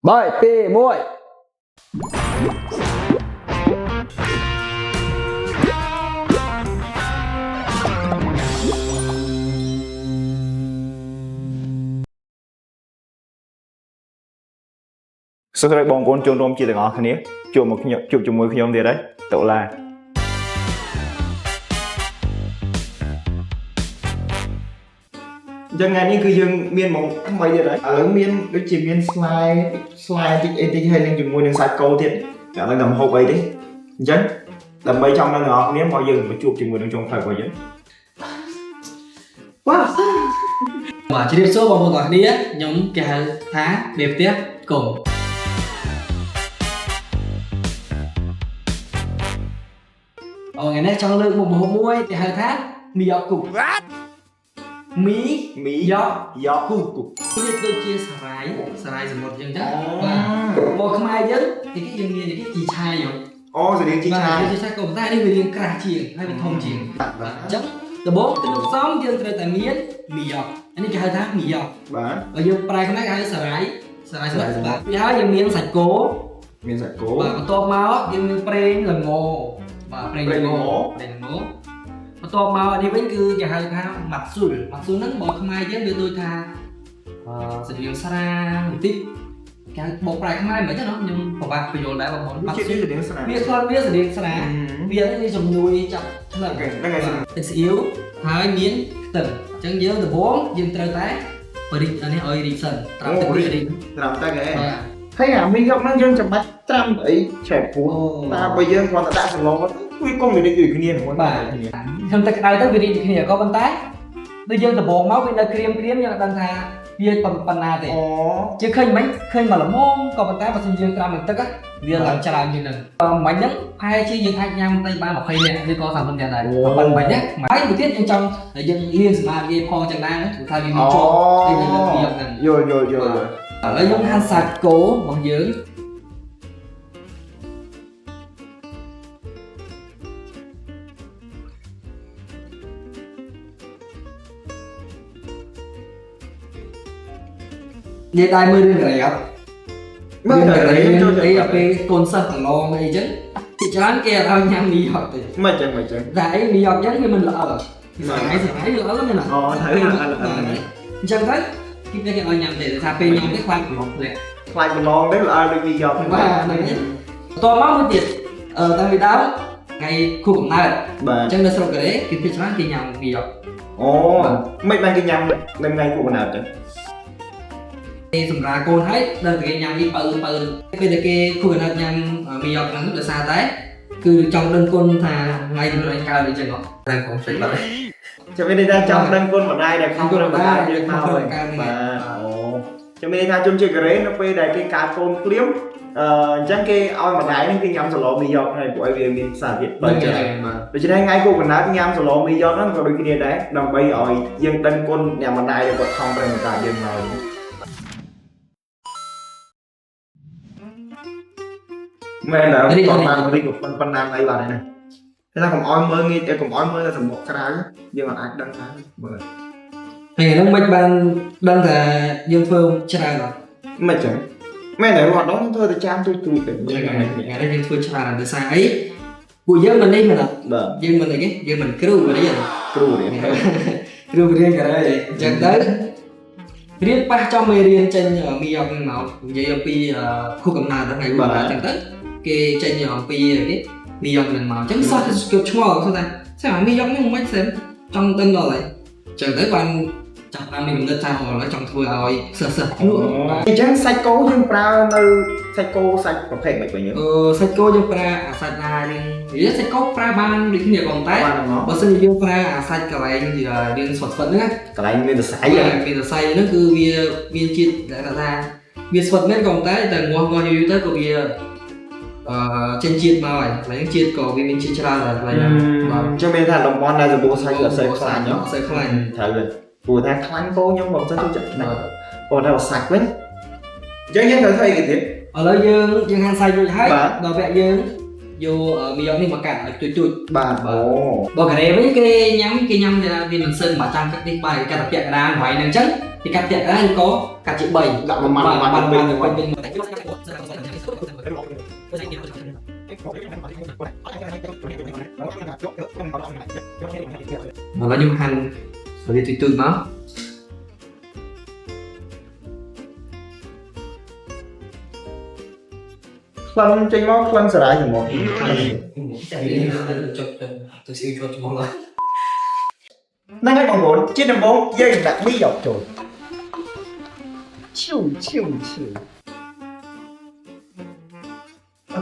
3 2 1សួស្តីបងប្អូនចូលរួមជាទាំងអស់គ្នាជួបជាមួយខ្ញុំទៀតហើយតុលាយ៉ាងថ្ងៃនេះគឺយើងមានមកថ្មីទៀតហើយឥឡូវមានដូចជាមាន slide តិចអីតិចហើយនឹងជាមួយនឹងសាច់គោទៀតតែឥឡូវដល់ហូបអីទេអញ្ចឹងដើម្បីចង់ដល់អ្នកនរគ្នាមកយើងមកជួបជាមួយនឹងចុងផ្លូវរបស់យើងវ៉ា បាទជម្រាបសួរបងប្អូនទាំងអស់គ្នាខ្ញុំគេហៅថាមេផ្ទះកុំថ្ងៃនេះចង់លើកមុខម្ហូបមួយគេហៅថាមីយ៉ាគូមីយ៉ាគូវាដូចជាសារាយសមុទ្រអញ្ចឹងបាទមកខ្មែរយើងយើងមានជីឆាយអូស្តៀងជីឆាយក៏ប៉ុន្តែនេះវារាងក្រាស់ជាងហើយវាធំជាងបាទអញ្ចឹងដំបូងគ្រឿងផ្សំយើងត្រូវតែមានមីយ៉ានេះគេហៅថាមីយ៉ាបាទបើយើងប្រែខ្មែរគេហៅសារាយសមុទ្របាទវាហើយយើងមានសាច់គោបាទបន្ទាប់មកយើងមានប្រេងល្ងបាទប្រេងល្ងបន្ទាប់មកនេះវិញគឺគេហៅថាម៉ាត់ស៊ុលហ្នឹងបើខ្មែរយើងវាដូចថាស្តៀងស្រាបន្តិចគេបោកប្រែខ្មែរមិនចឹងណាខ្ញុំប្របាក់បញ្យល់ដែរបងប្អូនម៉ាត់ស៊ុលវាស្តៀងស្រាវានេះជំនួយចាប់ថ្លឹងហ្នឹងហើយទឹកស៊ីអ៊ីវហើយមានខ្ទឹមអញ្ចឹងយើងដំបូងយើងត្រូវតែបរិចនេះឲ្យរីកសិនត្រាំទឹករីកត្រាំទឹកហ៎ហើយអាមីយកហ្នឹងយើងចាំបាច់ត្រាំអីឆែកពោះតែបើយើងគ្រាន់តែដាក់សឡងវាកុំវារីកដូចគ្នាហ្នឹងបាទខ្ញុំទឹកក្តៅទៅវារីកដូចគ្នាក៏ប៉ុន្តែដូចយើងដំបូងមកវានៅក្រៀមយើងអត់ដឹងថាវាប៉ុណ្ណាទេជឿឃើញមិនឃើញមកល្មមក៏ប៉ុន្តែបើសិនយើងត្រាំនឹងទឹកវាឡើងច្រើនជាងហ្នឹងមិញហ្នឹងប្រហែលជាយើងអាចញ៉ាំទៅបាន20នាក់ឬក៏30នាក់ដែរប៉ុន្តែមិញហ្នឹងហើយមួយទៀតយើងចង់យើងរៀនសមាធិផងចឹងដែរគឺថាវាមានជាប់ទីនៅពីហ្នឹងយល់ឥឡូវខ្ញុំហាន់សាច់គោរបស់យើងនិយាយដែរមើលរឿងកន្លែងអត់មើលកន្លែងចូលអីដល់ពេលកូនសិស្សកន្លងអីចឹងទីច្រើនគេអត់ឲ្យញ៉ាំមីហត់ទេមិនចឹងតែអីមីហត់ចឹងវាមិនល្អស្អីល្អមែនអត់ត្រូវអញ្ចឹងទៅគេគេឲ្យញ៉ាំទេថាពេលញ៉ាំទេខ្លាចបន្លងធ្លាក់ខ្លាចបន្លងទេល្អដូចមីហត់ហ្នឹងបាទហ្នឹងបន្ទាប់មកមួយទៀតតាំងពីដើមថ្ងៃខួបកំណើតអញ្ចឹងនៅស្រុកកូរ៉េគេច្រើនគេញ៉ាំមីហត់អូមិនបានគេញ៉ាំនៅថ្ងៃខួបកំណើតចឹងសម្រាប់កូនហើយដល់តែគេញ៉ាំនេះបើពេលតែគេខួរណាត់ញ៉ាំមីយ៉ាហ្នឹងដោយសារតែគឺចង់ដឹងគុណថាថ្ងៃនេះឯងកើតអីចឹងហ៎តែកុំផ្សេងបាត់ចាំមានន័យថាចង់ដឹងគុណម្ដាយដែលខំគុណម្ដាយយើងមកហើយបាទអូចាំមានន័យថាជនជាតិកូរ៉េនៅពេលដែលគេកើតកូនភ្លាមអញ្ចឹងគេឲ្យម្ដាយហ្នឹងគេញ៉ាំសាឡូមីយ៉ាហើយព្រោះវាមានសារធាតុបើចឹងដូច្នេះថ្ងៃខួបកំណើតញ៉ាំសាឡូមីយ៉ាហ្នឹងក៏ដូចគ្នាដែរដើម្បីឲ្យយើងដឹងគុណអ្នកម្ដាយដែលគាត់ខំប្រឹងបង្កើតយើងមកមែនដែរតោះតាមរីកប៉ុណ្ណាអីបាទនេះគេថាកុំអោយមើលងាយតែកុំអោយមើលតែសម្បកក្រៅយើងអត់អាចដឹងថាមើលហើយហ្នឹងមិនបានដឹងថាយើងធ្វើច្រើនអត់មិនចឹងមែនតែរត់ដល់ធ្វើតែចាំទូចទៅយើងធ្វើច្រើនដោយសារអីពួកយើងមិននេះមែនអត់យើងមិនអីគេយើងមិនគ្រូរៀនគ្រូរៀនកូរ៉េអញ្ចឹងទៅរៀនប៉ះចំមេរៀនចេញមីយ៉ាប់មកនិយាយអំពីខួបកំណើតថ្ងៃបុណ្យអញ្ចឹងទៅគេចេញអំពីគេមីយ៉ាប់នឹងមកអញ្ចឹងសោះទៅស្គប់ឈ្មោះគាត់ថាស្អាមីយ៉ាប់នេះមិនស្អាតចង់ដឹងដល់ហើយអញ្ចឹងទៅបានចាប់តាមមានកំណត់ថាឥឡូវចង់ធ្វើឲ្យសិស្សលក់អញ្ចឹងសាច់គោយើងប្រើនៅសាច់គោសាច់ប្រភេទមិនវិញសាច់គោយើងប្រើអាសាច់ណារៀងសាច់គោប្រើបានដូចគ្នាប៉ុន្តែបើសិនជាយើងប្រើអាសាច់កន្លែងរៀងស្វិតហ្នឹងកន្លែងមានសរសៃហ្នឹងគឺវាមានជាតិថាវាស្វិតមែនក៏ប៉ុន្តែតែងាស់យូរទៅក៏វាចេញជាតិមកហើយកន្លែងជាតិក៏វាមានជាតិច្រើនដែរកន្លែងបាទចាំមានថាតំបន់ដែលសម្បូរសាច់អត់សូវខ្លាញ់អត់សូវខ្លាញ់ត្រូវទេព្រោះថាខ្លាញ់គោខ្ញុំមិនសូវចូលចិត្តណាស់ព្រោះថាសាច់វិញអញ្ចឹងយើងត្រូវធ្វើអីគេទៀតឥឡូវយើងហាន់សាច់រួចហើយដល់វគ្គយើងយកមីយ៉ាប់នេះមកកាត់ឲ្យទូចបាទអូបើកូរ៉េវិញគេញ៉ាំតែវាមិនសឹងមកចាំកាត់នេះបាយកាត់តែពាក់កណ្ដាលហើយហ្នឹងអញ្ចឹង thì cắt tiện anh có cắt chị 7 Dạ mà mặn bình mà nó dùng hành rồi thì từ nó Lần trên nó lần sờ lại một tôi siêu cho mọi người năng cái bằng bốn trên 4 dây đặt bí dọc rồi chiu chiu chiu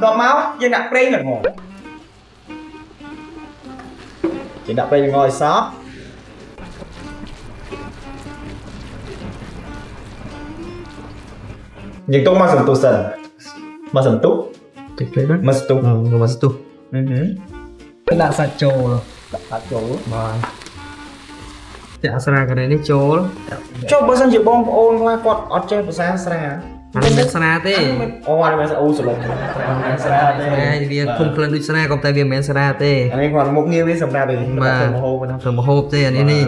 còn máu dây đặt đây là ngồi chỉ đặt đây ngồi xó nhưng tôi mà sầm tu sần mà sầm tu mà sầm tu mà tu đã sạch trồ rồi đặt chỗ mà dạ sao cái này nó trồ lắm cho bữa sáng chiều bông ôn qua quạt ở trên bữa sáng sáng anh biết sana thế ô anh mới ô sờ lồng sáng này vì không cần đi sana còn tại vì mình sana thế anh ấy còn một nghiêu với sầm ra thì mà thường một hộp thế anh đi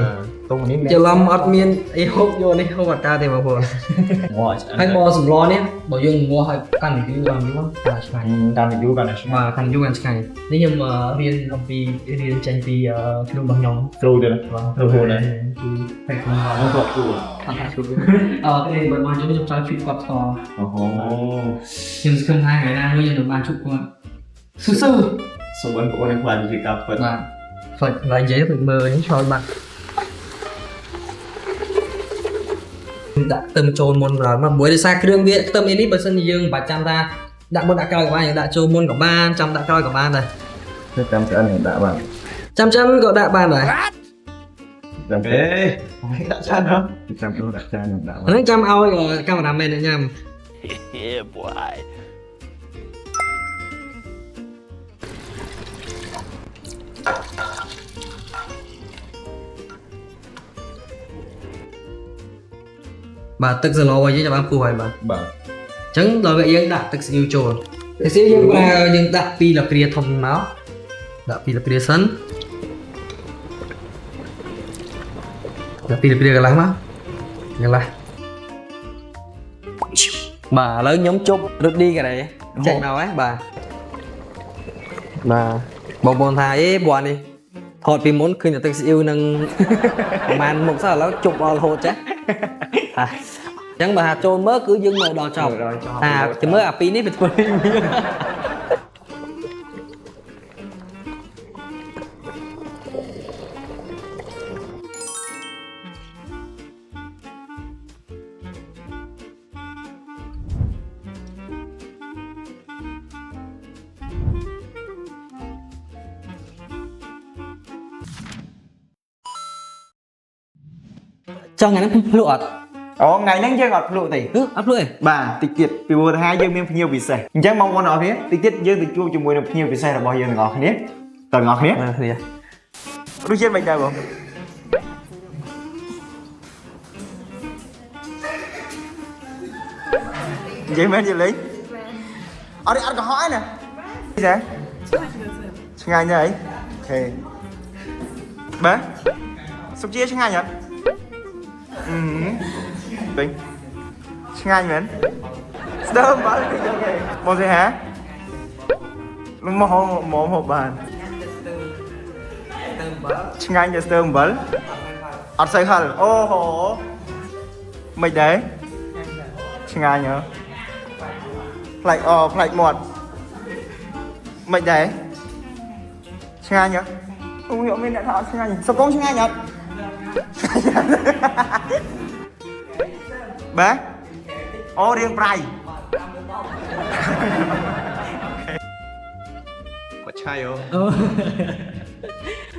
chờ lâm admin ấy hộp vô này không ta thì mà buồn anh bò sủng lo nhé bảo dương mua hay cần thì cứ làm đúng không đang thì vuiกันmà cần vuiกันnày nếu như mà riêng công ty riêng tranh thì phim bằng nhóm rồi đấy rồi đấy phải không không thuộc cái này bật màn cho nó trong phim quạt to nhưng không hai ngày nào nuôi được ban chục con sư số anh của anh hoàn thì gặp phải lại giấy phải mờ những trò bạn đã tâm trôn môn rồi mà buổi đi xa cái đường viện tâm ini bớt sân dương và trăm ta đã môn đã coi của anh đã trôn môn của ba trăm đã coi của ba rồi trăm sẽ anh đã bạn trăm có đã ba rồi trăm ê đã chan không trăm có đã chan đã nó trăm ao rồi cam làm bên nữa nha bà tức giờ lo với cho bạn phù hợp bà chẳng rồi vậy dân đặt tức siêu trồn thì siêu dân qua dân đặt pi là kia thông máu đặt pi là kia sân đặt pi là kia cái láng máu cái láng bà lớn nhóm chúc rút đi cái này chạy nào ấy bà bông bông thà ấy buồn đi thọt vì muốn khơi là tức siêu nâng màn một sao nó chụp vào hột chứ chẳng bà trôn mớ cứ dưng mờ đò chọc thì mới à pin ấy bịt quên cho ngày nó không lụa ngày nắng chơi ngọt lụa thì ấp lụa bà tịch tiệt vì vừa hai dương miên nhiều vị sẻ chắc mong con nói thế tịch tiệt dương tịch chua chung mùi được nhiều vị sẻ là bao giờ ngọt hết tờ ngọt hết đôi chết bệnh trời không vậy mấy gì lấy ở đây ăn có hỏi nè gì ngày như vậy ok bé sắp chia cho ngày nhỉ tính ngay mình sớm bảo đi cho kìa một gì hả một hộp bàn ngay cho sớm bảo ở xây hẳn ô hổ mình đấy ngay nhớ lại lại một mình đấy ngay nhớ không hiểu mình đã thọ ngay sao con ngay nhở bé ô riêng prai có chai không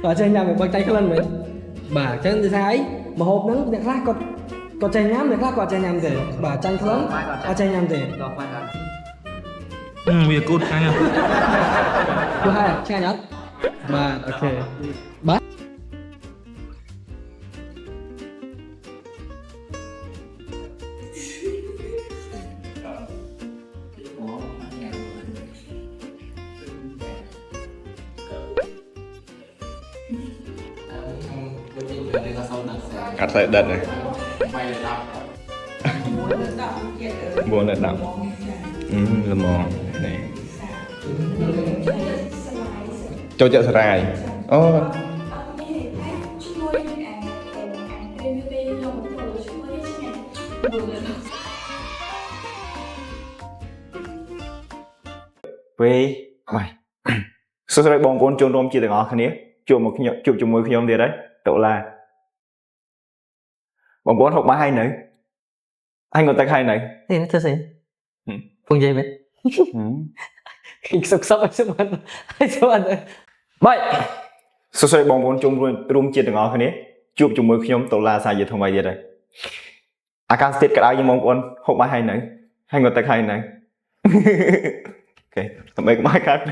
bà chơi nhầm một tay lên mình bà chơi từ sao ấy mà hộp nắng đẹp khác có chơi nhám đẹp khác có chơi nhầm để bà tranh lớn có chơi nhầm để bây giờ cút khai nha thứ hai là chơi nhất bà ok bà cắt sợi đợt này bay được đọc บนระดับละมองนี่โจเจสลายอ๋อเว้ยไปสุดท้ายบองบนจนรวมจีต่างอคันนี้จูบmộtจูบมวยขยมเดียวđấy độ là bong bóng học ba hai nữ anh còn tay hai nữ thì nó thật sự phương dây biết sốc sốc sốc anh sốc anh vậy สุดท้ายบองบนจงรวมจีต่างอคันนี้จูบมวยขยมđộ là sai giờทำไมเดียวđấy อาการสติกระไรยังมองบนหกมาให้หนึ่งให้เงินตะไคร้หนึ่งโอเคทำไมก็ไม่การไป